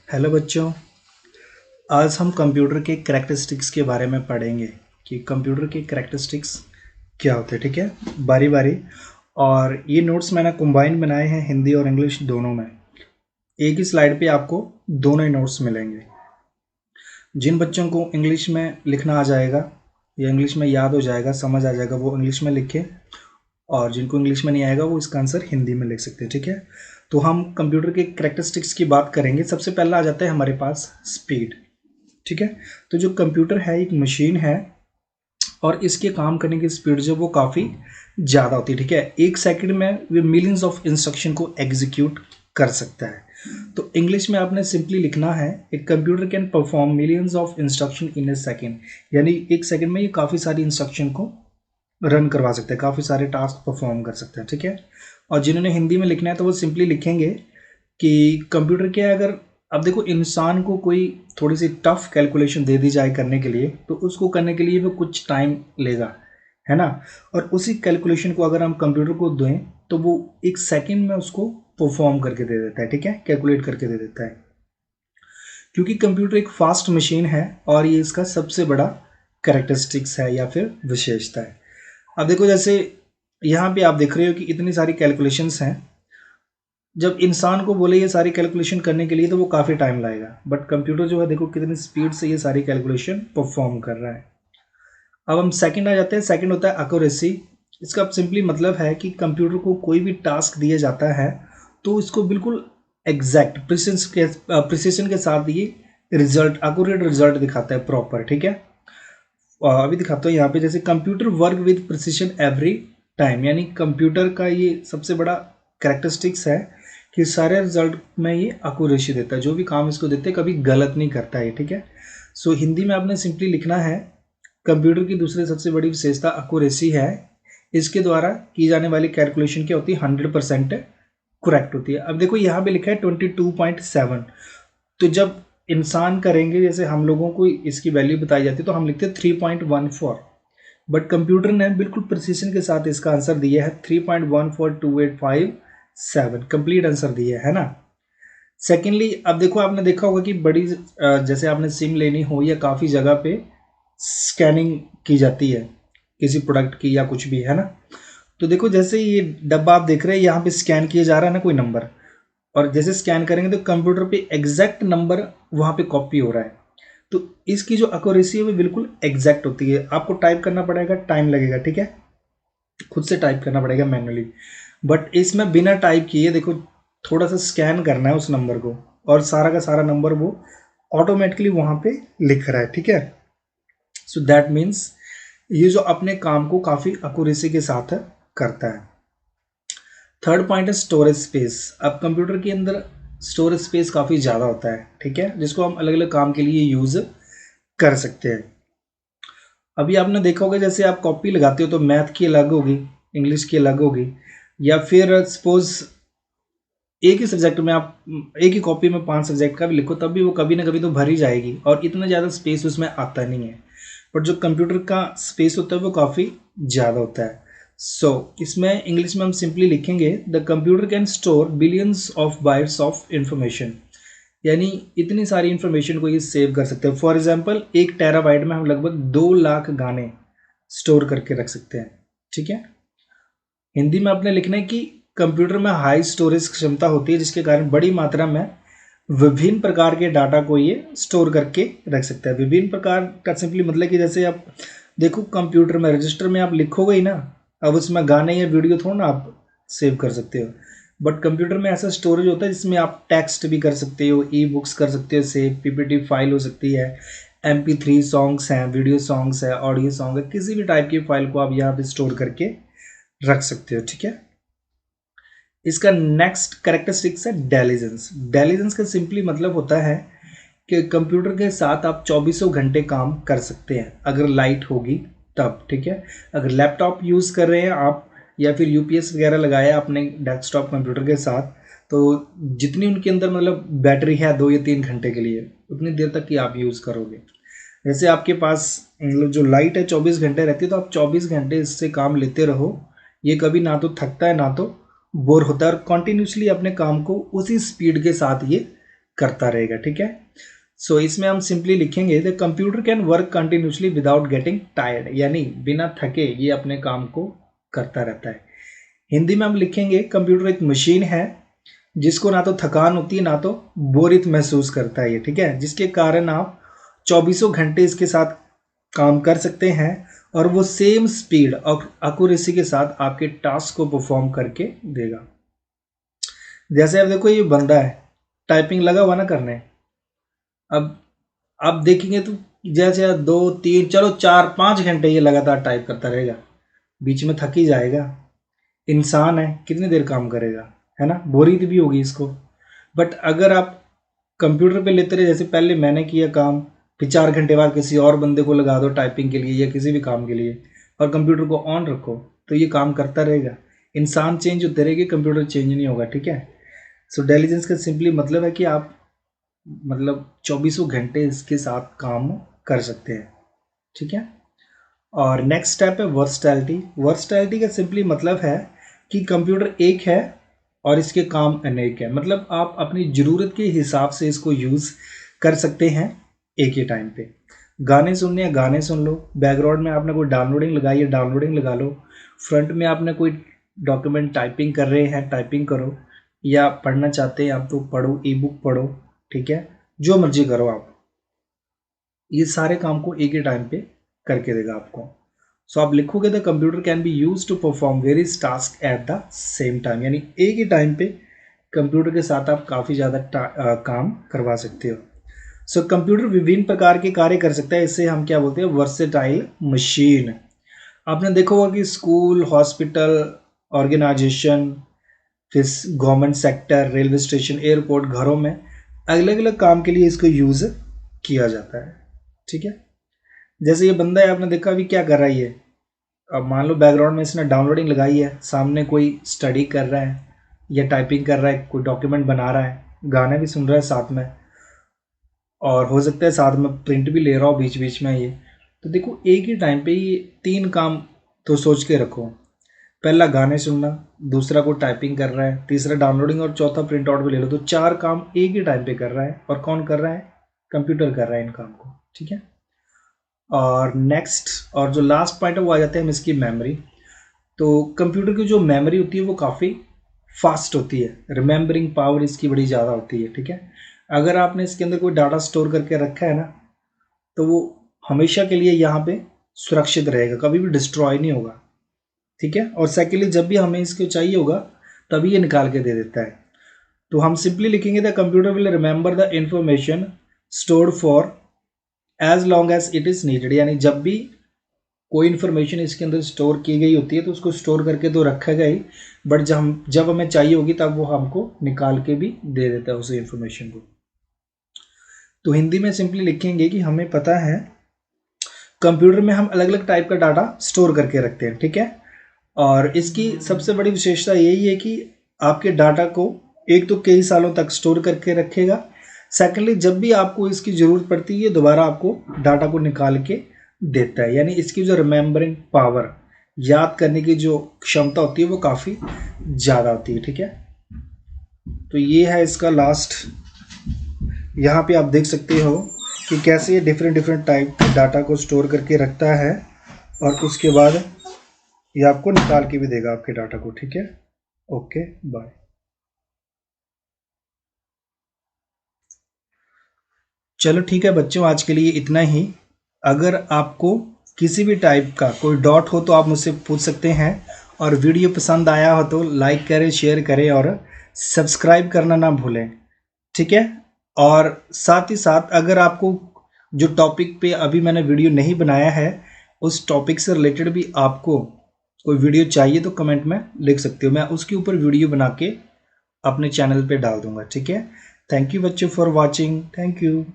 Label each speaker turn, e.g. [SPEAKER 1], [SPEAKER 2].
[SPEAKER 1] Hello बच्चों। आज हम कंप्यूटर के करैक्टरिस्टिक्स के बारे में पढ़ेंगे कि कंप्यूटर के करैक्टरिस्टिक्स क्या होते हैं। ठीक है, बारी बारी। और ये नोट्स मैंने कंबाइन बनाए हैं हिंदी और इंग्लिश दोनों में। एक ही स्लाइड पे आपको दोनों ही नोट्स मिलेंगे। जिन बच्चों को इंग्लिश में लिखना आ जाएगा या इंग्लिश में याद हो जाएगा, समझ आ जाएगा, वो इंग्लिश में लिखें, और जिनको इंग्लिश में नहीं आएगा वो इसका आंसर हिंदी में लिख सकते हैं। ठीक है, तो हम कंप्यूटर के करैक्टरिस्टिक्स की बात करेंगे। सबसे पहला आ जाता है हमारे पास स्पीड। ठीक है, तो जो कंप्यूटर है एक मशीन है और इसके काम करने की स्पीड जो वो काफ़ी ज़्यादा होती है। ठीक है, एक सेकंड में वो मिलियंस ऑफ इंस्ट्रक्शन को एग्जीक्यूट कर सकता है। तो इंग्लिश में आपने सिंपली लिखना है, एक computer can perform millions of instruction in A second, यानी एक सेकंड में ये काफ़ी सारी इंस्ट्रक्शन को रन करवा सकते हैं, काफ़ी सारे टास्क परफॉर्म कर सकते हैं। ठीक है, और जिन्होंने हिंदी में लिखना है तो वो सिंपली लिखेंगे कि कंप्यूटर के अगर, अब देखो, इंसान को कोई थोड़ी सी टफ कैलकुलेशन दे दी जाए करने के लिए तो उसको करने के लिए वो कुछ टाइम लेगा, है ना। और उसी कैलकुलेशन को अगर हम कंप्यूटर को दें तो वो एक सेकंड में उसको परफॉर्म करके दे देता है। ठीक है, कैलकुलेट करके दे देता है, क्योंकि कंप्यूटर एक फास्ट मशीन है और ये इसका सबसे बड़ा कैरेक्टरिस्टिक्स है या फिर विशेषता है। अब देखो, जैसे यहाँ पे आप देख रहे हो कि इतनी सारी कैलकुलेशंस हैं। जब इंसान को बोले ये सारी कैलकुलेशन करने के लिए तो वो काफ़ी टाइम लगेगा, बट कंप्यूटर जो है देखो कितनी स्पीड से ये सारी कैलकुलेशन परफॉर्म कर रहा है। अब हम सेकंड आ जाते हैं। सेकंड होता है एक्यूरेसी। इसका सिंपली मतलब है कि कंप्यूटर को कोई भी टास्क दिया जाता है तो इसको बिल्कुल एग्जैक्ट प्रिसिशन के साथ ये रिजल्ट, एक्यूरेट रिजल्ट दिखाता है प्रॉपर। ठीक है, अभी दिखाता हूँ यहाँ पे, जैसे computer work with precision every time, यानी कंप्यूटर का ये सबसे बड़ा कैरेक्टरिस्टिक्स है कि सारे रिजल्ट में ये एक्यूरेसी देता है, जो भी काम इसको देते हैं कभी गलत नहीं करता है। ठीक है, सो हिंदी में आपने सिंपली लिखना है, कंप्यूटर की दूसरी सबसे बड़ी विशेषता एक्यूरेसी है। इसके द्वारा की जाने वाली कैलकुलेशन क्या होती है, 100% करेक्ट होती है। अब देखो यहाँ पे लिखा है 22.7, तो जब इंसान करेंगे, जैसे हम लोगों को इसकी वैल्यू बताई जाती है तो हम लिखते हैं 3.14, बट कंप्यूटर ने बिल्कुल प्रिसीजन के साथ इसका आंसर दिया है 3.142857, कंप्लीट आंसर दिया है ना। सेकेंडली, अब देखो आपने देखा होगा कि बड़ी जैसे आपने सिम लेनी हो या काफ़ी जगह पे स्कैनिंग की जाती है किसी प्रोडक्ट की या कुछ भी, है ना। तो देखो जैसे ये डब्बा आप देख रहे हैं, यहाँ पे स्कैन किया जा रहा है ना कोई नंबर, और जैसे स्कैन करेंगे तो कंप्यूटर पे एग्जैक्ट नंबर वहाँ पे कॉपी हो रहा है। तो इसकी जो एक्यूरेसी है वो बिल्कुल एग्जैक्ट होती है। आपको टाइप करना पड़ेगा, टाइम लगेगा, ठीक है, खुद से टाइप करना पड़ेगा मैनुअली, बट इसमें बिना टाइप किए देखो थोड़ा सा स्कैन करना है उस नंबर को और सारा का सारा नंबर वो ऑटोमेटिकली वहाँ पे लिख रहा है। ठीक है, सो दैट मीन्स ये जो अपने काम को काफ़ी एक्यूरेसी के साथ करता है। थर्ड पॉइंट है स्टोरेज स्पेस। अब कंप्यूटर के अंदर स्टोरेज स्पेस काफ़ी ज़्यादा होता है, ठीक है, जिसको हम अलग अलग काम के लिए यूज़ कर सकते हैं। अभी आपने देखा होगा जैसे आप कॉपी लगाते हो तो मैथ की अलग होगी, इंग्लिश की अलग होगी, या फिर सपोज एक ही सब्जेक्ट में आप एक ही कॉपी में 5 सब्जेक्ट का भी लिखो तब भी वो कभी ना कभी तो भर ही जाएगी और इतना ज़्यादा स्पेस उसमें आता नहीं है। बट जो कंप्यूटर का स्पेस होता है वो काफ़ी ज़्यादा होता है। सो इसमें इंग्लिश में हम सिंपली लिखेंगे, the computer can store billions of bytes of information, यानी इतनी सारी इंफॉर्मेशन को ये सेव कर सकते हैं। फॉर एग्जाम्पल 1 टेराबाइट में हम लगभग 2 लाख गाने स्टोर करके रख सकते हैं। ठीक है, हिंदी में आपने लिखना है कि कंप्यूटर में हाई स्टोरेज क्षमता होती है जिसके कारण बड़ी मात्रा में विभिन्न प्रकार के डाटा को ये स्टोर करके रख सकता है। विभिन्न प्रकार का सिंपली मतलब कि जैसे आप देखो कंप्यूटर में रजिस्टर में आप लिखोगे ही ना, अब उसमें गाने या वीडियो थोड़ा ना आप सेव कर सकते हो, बट कंप्यूटर में ऐसा स्टोरेज होता है जिसमें आप टेक्स्ट भी कर सकते हो, ई बुक्स कर सकते हो सेव, पीपीटी फाइल हो सकती है, MP3 सॉन्ग्स हैं, वीडियो सॉन्ग्स है, ऑडियो सॉन्ग है, किसी भी टाइप की फाइल को आप यहाँ पे स्टोर करके रख सकते हो। ठीक है, इसका नेक्स्ट कैरेक्टरिस्टिक्स है डेलीजेंस। डेलीजेंस का सिंपली मतलब होता है कि कंप्यूटर के साथ आप 24 घंटे काम कर सकते हैं अगर लाइट होगी तब। ठीक है, अगर लैपटॉप यूज़ कर रहे हैं आप या फिर यूपीएस वगैरह लगाया अपने डेस्कटॉप कंप्यूटर के साथ, तो जितनी उनके अंदर मतलब बैटरी है 2 या 3 घंटे के लिए, उतनी देर तक ही आप यूज़ करोगे। जैसे आपके पास मतलब जो लाइट है 24 घंटे रहती है तो आप 24 घंटे इससे काम लेते रहो, ये कभी ना तो थकता है ना तो बोर होता है और कॉन्टिन्यूसली अपने काम को उसी स्पीड के साथ ये करता रहेगा, ठीक है। सो इसमें हम सिंपली लिखेंगे the computer can work continuously without getting tired, यानी बिना थके ये अपने काम को करता रहता है। हिंदी में हम लिखेंगे कंप्यूटर एक मशीन है जिसको ना तो थकान होती है ना तो बोरियत महसूस करता है ये, ठीक है, जिसके कारण आप 24 घंटे इसके साथ काम कर सकते हैं और वो सेम स्पीड और एक्यूरेसी के साथ आपके टास्क को परफॉर्म करके देगा। जैसे अब देखो ये बंदा है टाइपिंग लगा हुआ ना करने, अब आप देखेंगे तो जैसे 2 3 चलो 4 5 घंटे ये लगातार टाइप करता रहेगा, बीच में थक ही जाएगा। इंसान है कितनी देर काम करेगा, है ना, बोरियत भी होगी इसको। बट अगर आप कंप्यूटर पे लेते रहे जैसे पहले मैंने किया काम, फिर 4 घंटे बाद किसी और बंदे को लगा दो टाइपिंग के लिए या किसी भी काम के लिए और कंप्यूटर को ऑन रखो तो ये काम करता रहेगा। इंसान चेंज होते रहेंगे, कंप्यूटर चेंज नहीं होगा, ठीक है। सो इंटेलिजेंस का सिंपली मतलब है कि आप मतलब 24 घंटे इसके साथ काम कर सकते हैं, ठीक है। और नेक्स्ट स्टेप है वर्सटैलिटी। वर्सटैलिटी का सिंपली मतलब है कि कंप्यूटर एक है और इसके काम अनेक है, मतलब आप अपनी ज़रूरत के हिसाब से इसको यूज़ कर सकते हैं एक ही टाइम पे। गाने सुनने हैं गाने सुन लो, बैकग्राउंड में आपने कोई डाउनलोडिंग लगाई है डाउनलोडिंग लगा लो, फ्रंट में आपने कोई डॉक्यूमेंट टाइपिंग कर रहे हैं टाइपिंग करो, या पढ़ना चाहते हैं आप तो पढ़ो, ई बुक पढ़ो, ठीक है, जो मर्जी करो आप, ये सारे काम को एक ही टाइम पे करके देगा आपको। सो आप लिखोगे the computer can be use to perform various task at the same time, यानी एक ही टाइम पे कंप्यूटर के साथ आप काफ़ी ज़्यादा काम करवा सकते हो। सो कंप्यूटर विभिन्न प्रकार के कार्य कर सकता है, इसे हम क्या बोलते हैं, वर्सेटाइल मशीन। आपने देखा होगा कि स्कूल, हॉस्पिटल, ऑर्गेनाइजेशन, फिर government sector, railway station, airport, घरों में अलग अलग काम के लिए इसको यूज़ किया जाता है, ठीक है। जैसे ये बंदा है आपने देखा अभी क्या कर रहा है ये, अब मान लो बैकग्राउंड में इसने डाउनलोडिंग लगाई है, सामने कोई स्टडी कर रहा है या टाइपिंग कर रहा है, कोई डॉक्यूमेंट बना रहा है, गाना भी सुन रहा है साथ में, और हो सकता है साथ में प्रिंट भी ले रहा हो बीच बीच में ये। तो देखो एक ही टाइम पे ये 3 काम तो सोच के रखो, पहला गाने सुनना, दूसरा को टाइपिंग कर रहा है, तीसरा डाउनलोडिंग और चौथा प्रिंट आउट भी ले लो, तो 4 काम एक ही टाइम पे कर रहा है। और कौन कर रहा है, कंप्यूटर कर रहा है इन काम को, ठीक है। और नेक्स्ट और जो लास्ट पॉइंट है वो आ जाते हैं हम इसकी मेमोरी। तो कंप्यूटर की जो मेमोरी होती है वो काफ़ी फास्ट होती है, रिमेंबरिंग पावर इसकी बड़ी ज़्यादा होती है, ठीक है। अगर आपने इसके अंदर कोई डाटा स्टोर करके रखा है ना तो वो हमेशा के लिए यहाँ पे सुरक्षित रहेगा, कभी भी डिस्ट्रॉय नहीं होगा, ठीक है। और सेकेंडली जब भी हमें इसको चाहिए होगा तभी ये निकाल के दे देता है। तो हम सिंपली लिखेंगे the computer will remember the information stored for as long as it is needed, यानी जब भी कोई इन्फॉर्मेशन इसके अंदर स्टोर की गई होती है तो उसको स्टोर करके तो रखा गया ही, बट जब हमें चाहिए होगी तब वो हमको निकाल के भी दे देता है उस इन्फॉर्मेशन को। तो हिंदी में सिंपली लिखेंगे कि हमें पता है कंप्यूटर में हम अलग अलग टाइप का डाटा स्टोर करके रखते हैं, ठीक है। और इसकी सबसे बड़ी विशेषता यही है कि आपके डाटा को एक तो कई सालों तक स्टोर करके रखेगा, सेकेंडली जब भी आपको इसकी ज़रूरत पड़ती है दोबारा आपको डाटा को निकाल के देता है, यानी इसकी जो रिमेंबरिंग पावर, याद करने की जो क्षमता होती है वो काफ़ी ज़्यादा होती है, ठीक है। तो ये है इसका लास्ट, यहाँ पे आप देख सकते हो कि कैसे ये डिफरेंट डिफरेंट टाइप डाटा को स्टोर करके रखता है और उसके बाद ये आपको निकाल के भी देगा आपके डाटा को, ठीक है। Okay bye. चलो ठीक है बच्चों, आज के लिए इतना ही। अगर आपको किसी भी टाइप का कोई डाउट हो तो आप मुझसे पूछ सकते हैं, और वीडियो पसंद आया हो तो लाइक करें, शेयर करें और सब्सक्राइब करना ना भूलें, ठीक है। और साथ ही साथ अगर आपको जो टॉपिक पे अभी मैंने वीडियो नहीं बनाया है उस टॉपिक से रिलेटेड भी आपको कोई वीडियो चाहिए तो कमेंट में लिख सकते हो, मैं उसके ऊपर वीडियो बना के अपने चैनल पे डाल दूंगा, ठीक है। थैंक यू बच्चों फॉर वॉचिंग, थैंक यू।